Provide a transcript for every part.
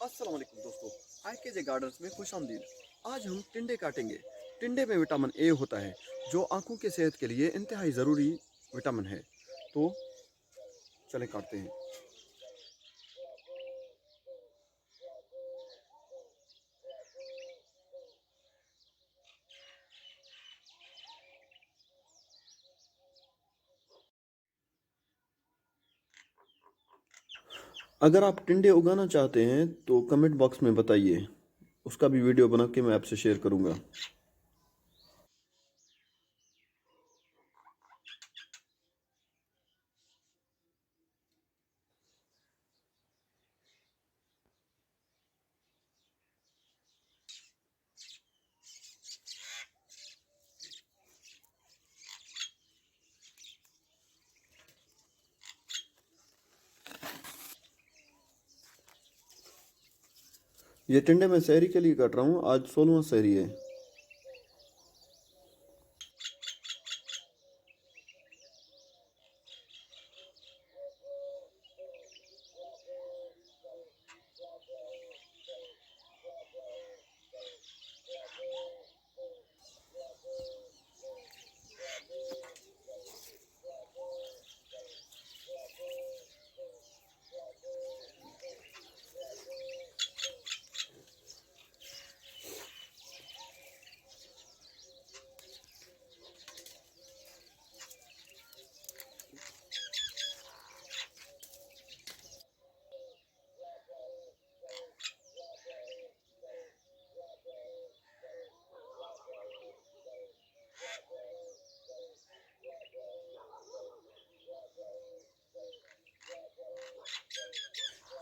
अस्सलाम वालेकुम दोस्तों, IKJ गार्डन्स में खुश आमदीद। आज हम टिंडे काटेंगे। टिंडे में विटामिन ए होता है जो आंखों की सेहत के लिए इंतहाई ज़रूरी विटामिन है। तो चले काटते हैं। अगर आप टिंडे उगाना चाहते हैं तो कमेंट बॉक्स में बताइए, उसका भी वीडियो बना के मैं आपसे शेयर करूँगा। ये टिंडे मैं सहरी के लिए काट रहा हूँ, आज 16वां सहरी है।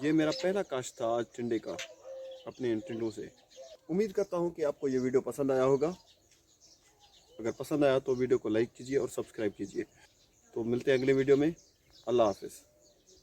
ये मेरा पहला काश्त था आज टिंडे का, अपने इन टिंडों से। उम्मीद करता हूँ कि आपको ये वीडियो पसंद आया होगा। अगर पसंद आया तो वीडियो को लाइक कीजिए और सब्सक्राइब कीजिए। तो मिलते हैं अगले वीडियो में। अल्लाह हाफिज़।